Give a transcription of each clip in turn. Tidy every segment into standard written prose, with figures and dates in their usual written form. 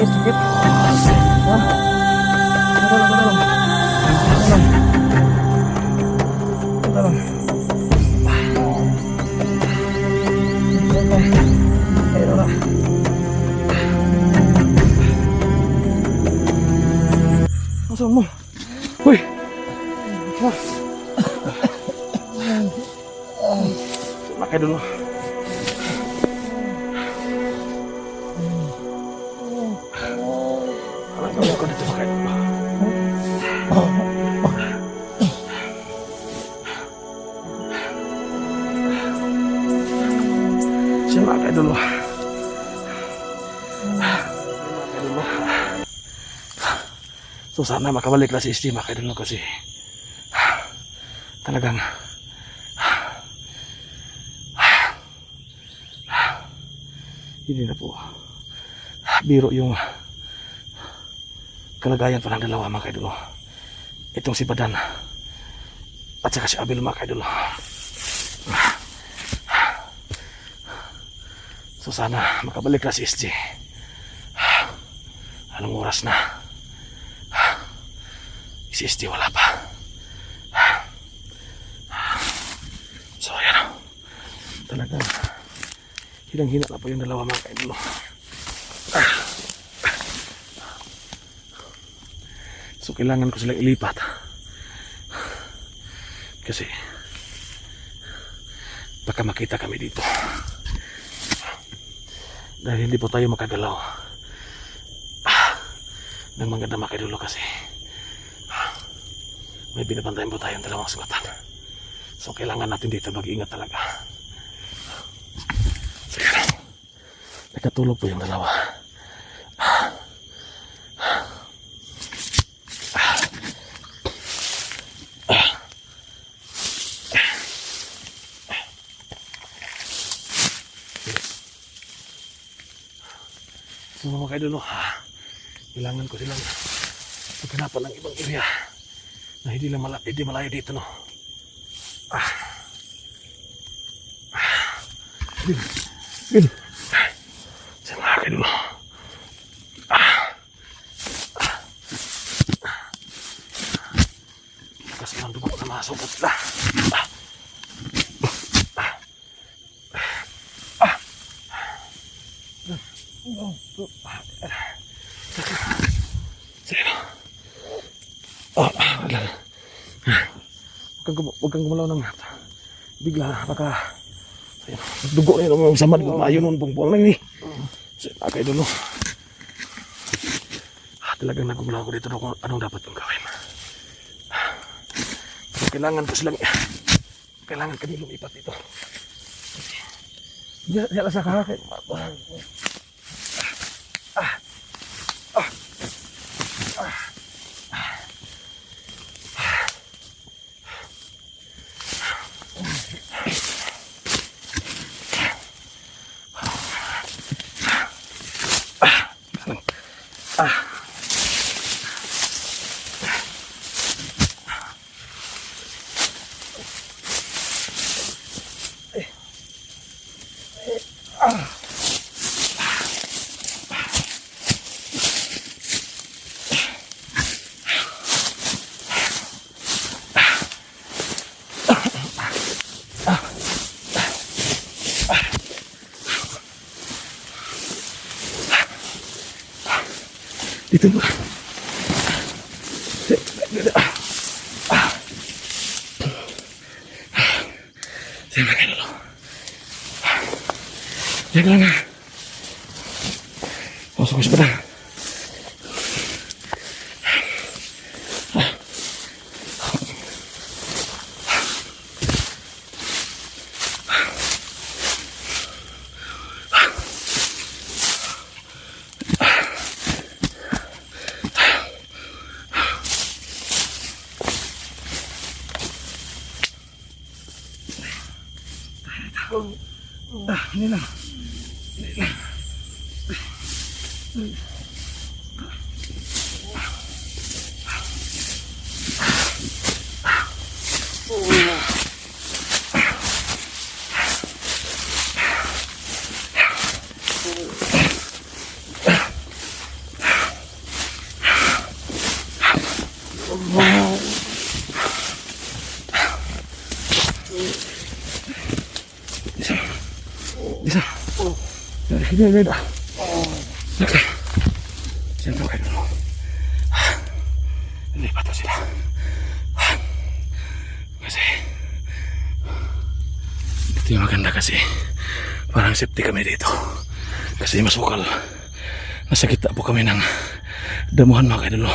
Sakit, sakit. Ha? Dalam. Dalam. Ayo lah. Masuk mo. Wih. Pakai dulu. Kalau kau itu pakai dulu. Saya pakai dulu. Susah na makabalik na si Isti, pakai dulu kasi talagang hindi na po biro yung kalagayan pa ng dalawa mga kaidolo. Itong si Badan at saka si Abel mga kaidolo. So sana makabalik na si SJ. Anong oras na? Si SJ wala pa. So ayan, talagang hinang-hina na po yung dalawa mga kaidolo. So kailangan ko silang ilipat kasi baka makita kami dito dahil hindi po tayo makagalaw ng mga dama kaidolo kasi may binabantayan po tayong dalawang sugatan. So kailangan natin dito mag-iingat talaga. So yan, nakatulog po yung dalawa. So mga kaidolo, kailangan ko silang maghanapan ng ibang area na hindi malayo dito, no? Bil. Sa mga kaidolo. Kasi ang dugo na masukot na. Huwag kang gumalaw ng bigla baka dugo na yun samad maayo nun pungpong lang ni kay dulo. Talagang nagumalaw ko dito kung anong dapat kong gawin. So, kailangan ko silang kailangan kami lumipat dito. Diyan sa kakakit. Dito ba? Saya makan dulu. Jaga lang. Masuk ke sepeda. Ini lah. Isa. Hindi. Okay. Diyan po kayo. Lipat ko sila. Kasi ito yung maganda kasi parang safety kami dito. Kasi masukal. Nasa kita po kami ng damuhan mga kaidolo.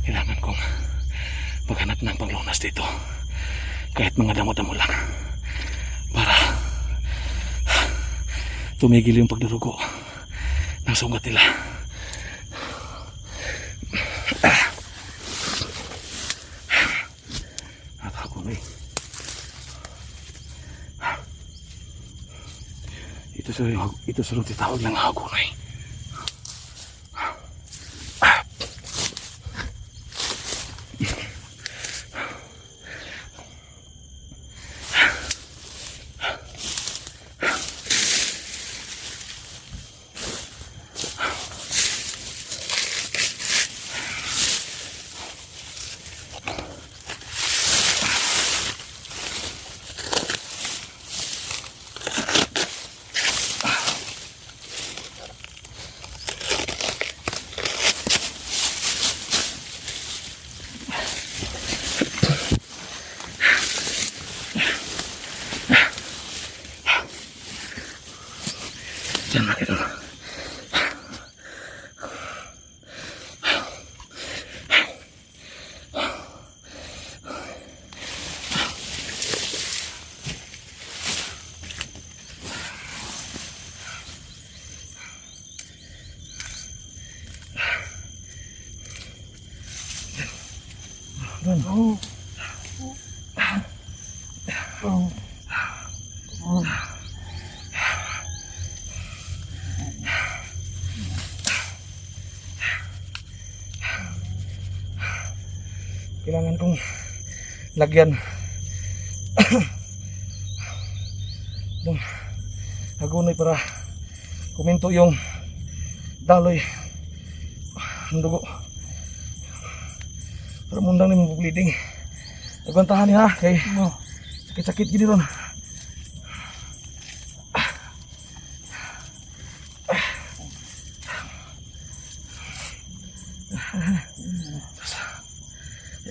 Kailangan kong maghanap ng panglunas dito. Kahit mga damo-damo lang. Para tumigil yung pagdurugo ng sugat nila. At ako ito sa titawag ng hagunay. Diyan mga kaidolo. Kailangan kong lagyan ng hagunay para kuminto yung daloy ng dugo para mundang ni mong bleeding. Nagbantahan niya kay sakit-sakit gini ron.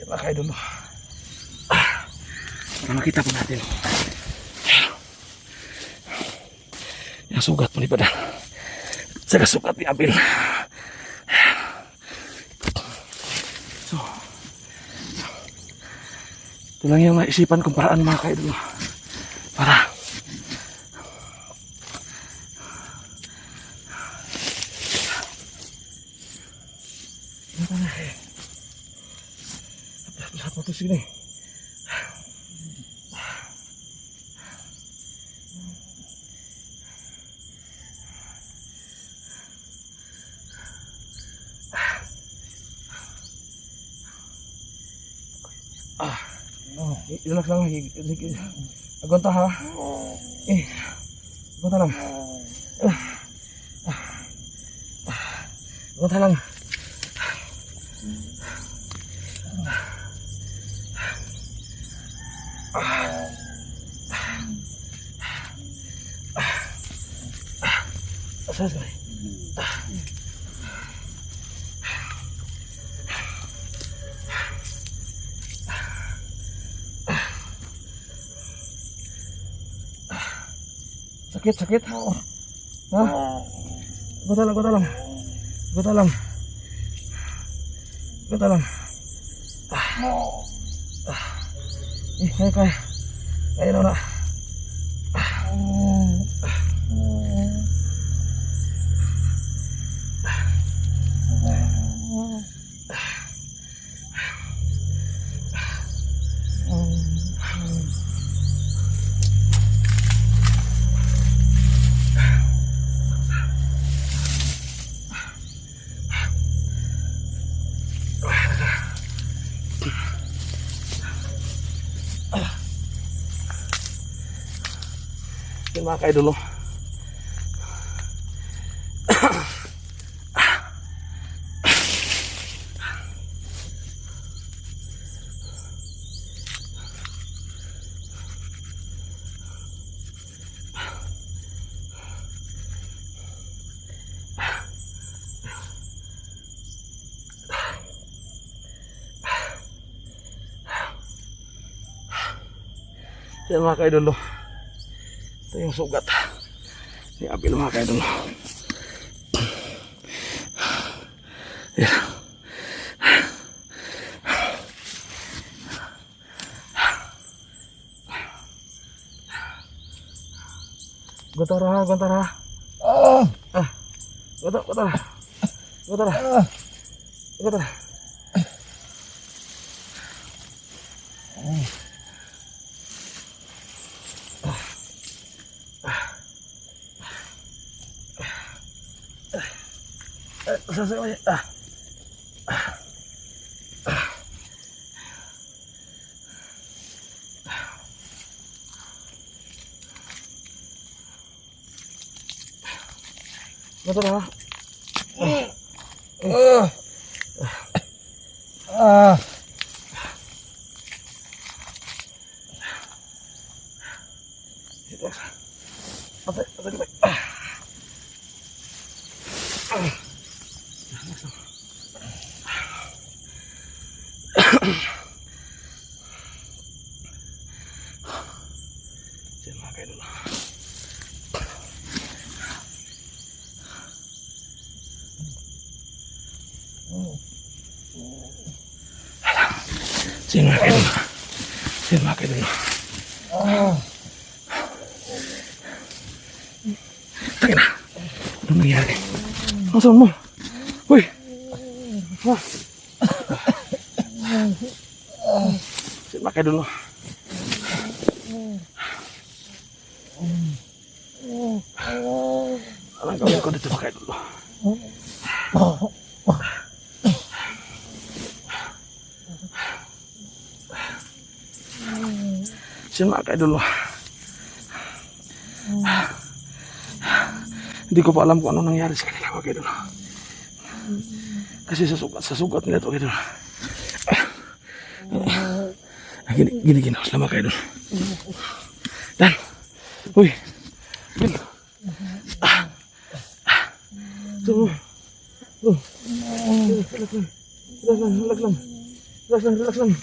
Mga kaidolo, para makita po natin yung sugat po ni Padan saka sugat ni Abel. So ito lang yung naisipan kong paraan mga kaidolo para ito sini. Relax lang. Agunta ha. Agunta lang. Agunta lang. Asas ka. Sakit. Ha? Gota lang. Kaya na. Mga kaidolo, Yan mga kaidolo. Ito yung sugat ni Abil mga kaidolo. Yan. Gotara, gotara. Gotara, gotara. Gotara. Gotara. Selesai. Betul lah. Jangan kayak dulu. Jangan kayak dulu. Jangan kayak dulu. Takin na. Ano nangyari? Nasaan mo? Uy! Jangan kayak dulu. Alang gawin ko dito pakai dulu. Simak dulu. Hindi ko pa alam kung ano nangyari sa kanila mga dulu. Kasi sa sugat nila ito dulu. Gini selamat kayak dulu. Dan, uy, Bil. Relax lang.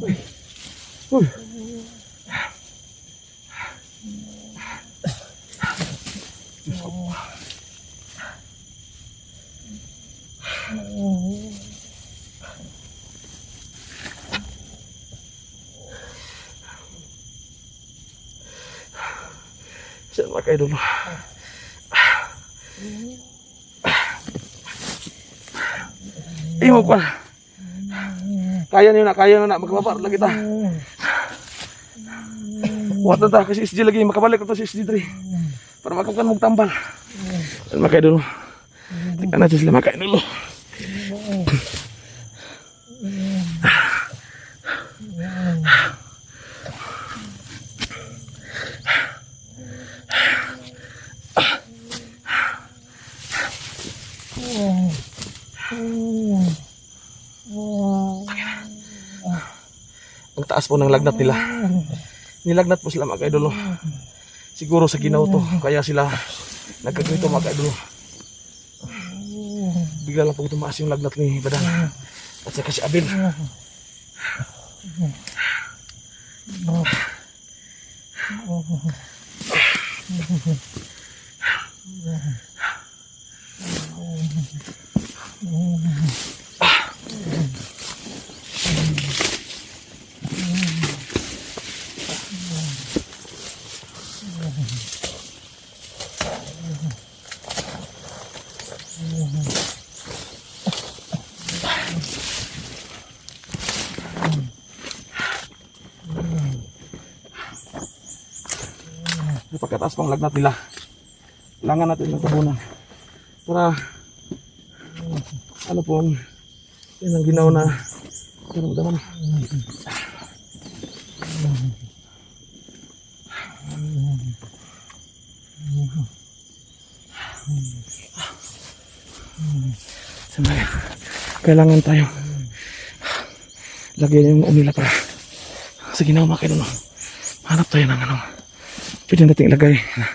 Uy. Saya pakai dulu. Imo pa. Kaya nyo na magkababar lagi ta. Watan ta kasi SG lagi makabalik ito si SG3 para makakukan mong tambal. Makay dulu. Tika na sila makay dulu. Ang taas po ng lagnat nila. Nilagnat po sila mga idolo. Siguro sa ginaw to, kaya sila nagkagrito mga idolo. Bigla lang po tumaas yung lagnat ni Badang at saka si Abil. Pagkataas pang lagnat nila, kailangan natin ng tabunan para ano po yan ang ginaw na daman. Sandali, kailangan tayo lagyan yung umila para sa ginaw mga kailan. Hanap tayo ng ano pwede natin ilagay na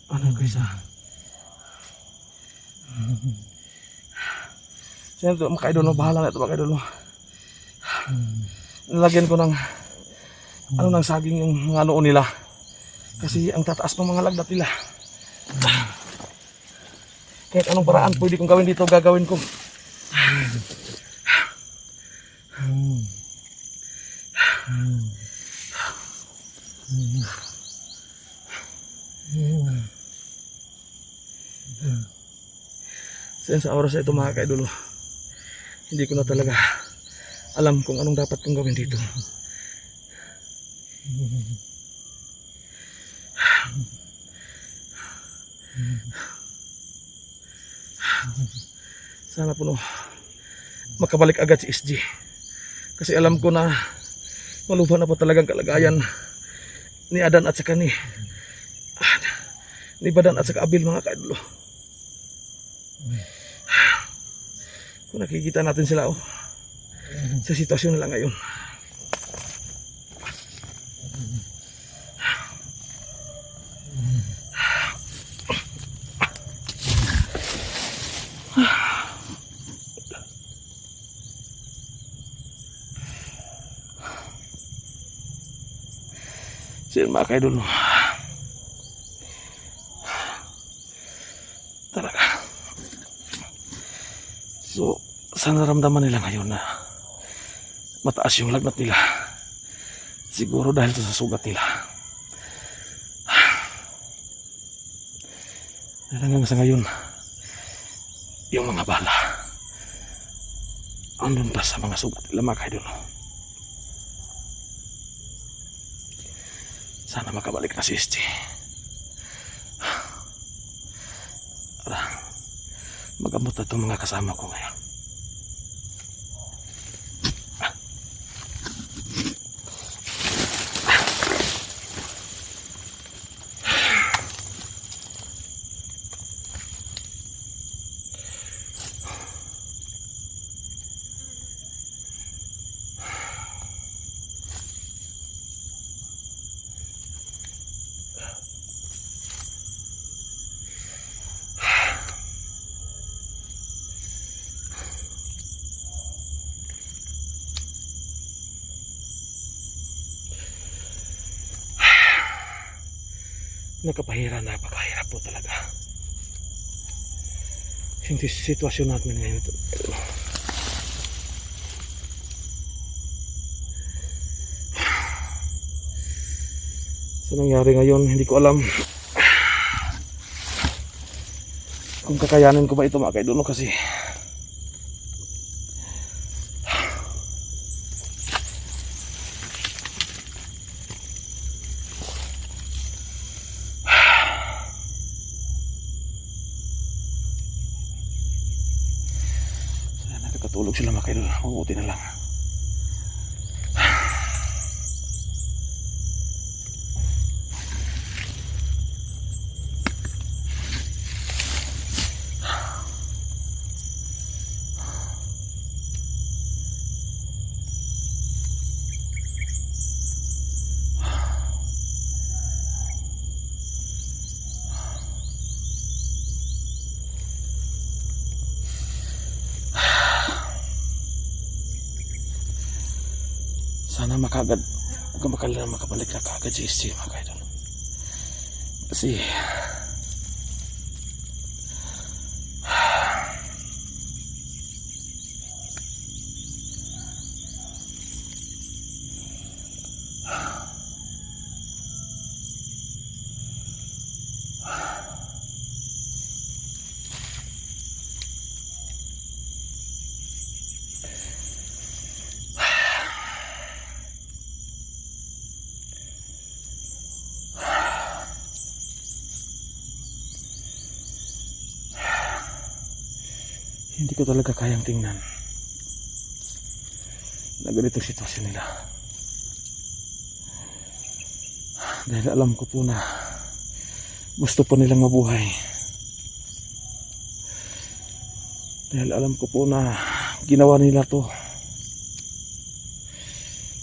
Ano guys Sino ito mga idol, bahala na ito mga idol. Nilagyan ko ng ng saging yung mga noo nila. Kasi ang tataas ng mga lagnat nila. Kahit anong paraan pwede kong gawin dito, gagawin ko. Sa oras na ito mga kaidolo, hindi ko na talaga alam kung anong dapat kong gawin dito. Sana po makabalik agad si SG. Kasi alam ko na maluba na po talagang kalagayan ni Adan at saka ni Badan at saka Abil mga kaidolo. Kung nakikita natin sila sa sitwasyon nila ngayon. Siyan mga kaidolo. Talaga. So, sa naramdaman nila ngayon na mataas yung lagnat nila, siguro dahil to sa sugat nila. Hanggang sa ngayon, yung mga bala andun pa sa mga sugat nila mga kaidol. Sana makabalik na si SG. Magamot na itong mga kasama ko ngayon. Napakahirap po talaga yung sitwasyon natin ngayon ito. Sa nangyari ngayon, hindi ko alam kung kakayanin ko ba ito mga kaidolo kasi tulog sila mga kaidol. Mabuti na lang. Sana makabalik na kaagad si SG mga kaidol. Kasi Hindi ko talaga kayang tingnan na ganitong sitwasyon nila. Dahil alam ko po na gusto po nilang mabuhay. Dahil alam ko po na ginawa nila to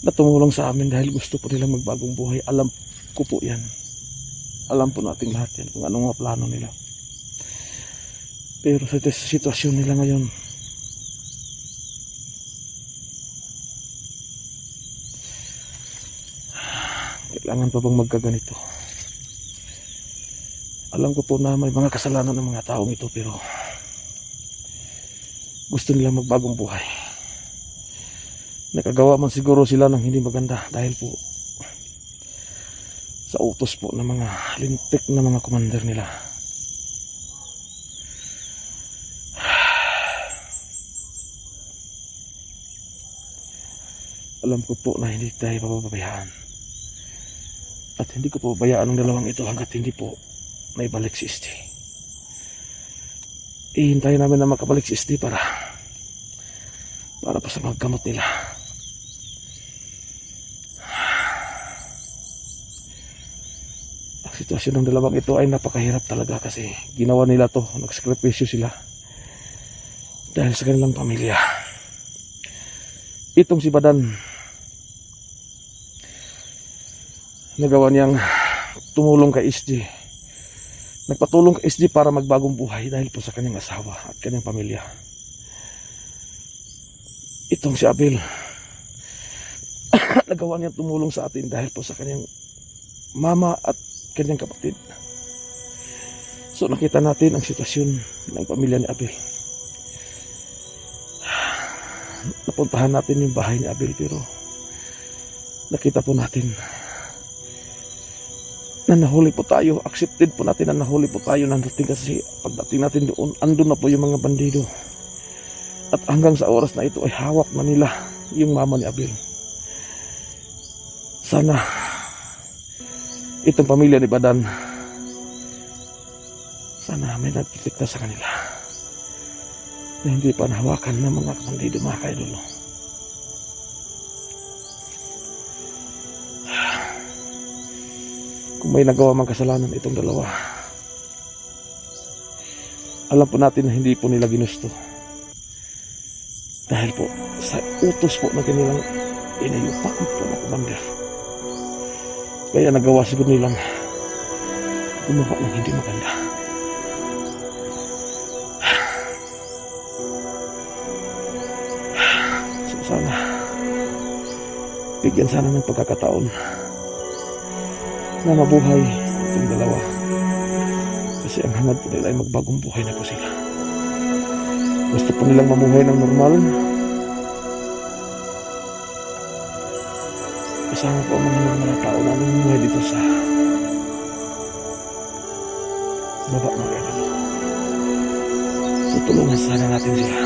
na tumulong sa amin dahil gusto po nilang magbagong buhay. Alam ko po yan. Alam po nating lahat yan kung anong mga plano nila. Pero sa sitwasyon nila ngayon, kailangan pa bang magkaganito? Alam ko po na may mga kasalanan ng mga taong ito, pero gusto nila magbagong buhay. Nakagawa man siguro sila ng hindi maganda dahil po sa utos po ng mga lintik na mga commander nila. Alam ko po na hindi tayo pababayaan. At hindi ko po bayaan ang dalawang ito hanggat hindi po naibalik si ST. Ihintayin namin na makabalik si ST para pa sa maggamot nila. Ang sitwasyon ng dalawang ito ay napakahirap talaga kasi ginawa nila to, nagsakripisyo sila dahil sa kanilang pamilya. Itong si Badan, nagawa niyang tumulong kay SG. Nagpatulong kay SG para magbagong buhay dahil po sa kanyang asawa at kanyang pamilya. Itong si Abel, nagawa niyang tumulong sa atin dahil po sa kanyang mama at kanyang kapatid. So nakita natin ang sitwasyon ng pamilya ni Abel. Napuntahan natin yung bahay ni Abel, pero nakita po natin na nahuli po tayo. Accepted po natin na nahuli po tayo nandito kasi pagdating natin doon, andun na po yung mga bandido. At hanggang sa oras na ito ay hawak na nila yung mama ni Abel. Sana itong pamilya ni Badan, sana may nagtitikta sa kanila na hindi pa nahawakan ng mga bandido, mga kaidolo. Kung may nagawa mang kasalanan itong dalawa, alam po natin na hindi po nila ginusto dahil po sa utos po na kanilang inayupakan po na commander. Kaya nagawa siguro nilang gumawa ng hindi maganda. So sana bigyan sana ng pagkakataon na mabuhay itong dalawa kasi ang hangad po nila ay magbagong buhay na po sila. Gusto po nilang mamuhay ng normal kasama po ang mga normal na tao na namumuhay dito sa baba, mga idol. So tulungan sana natin sila.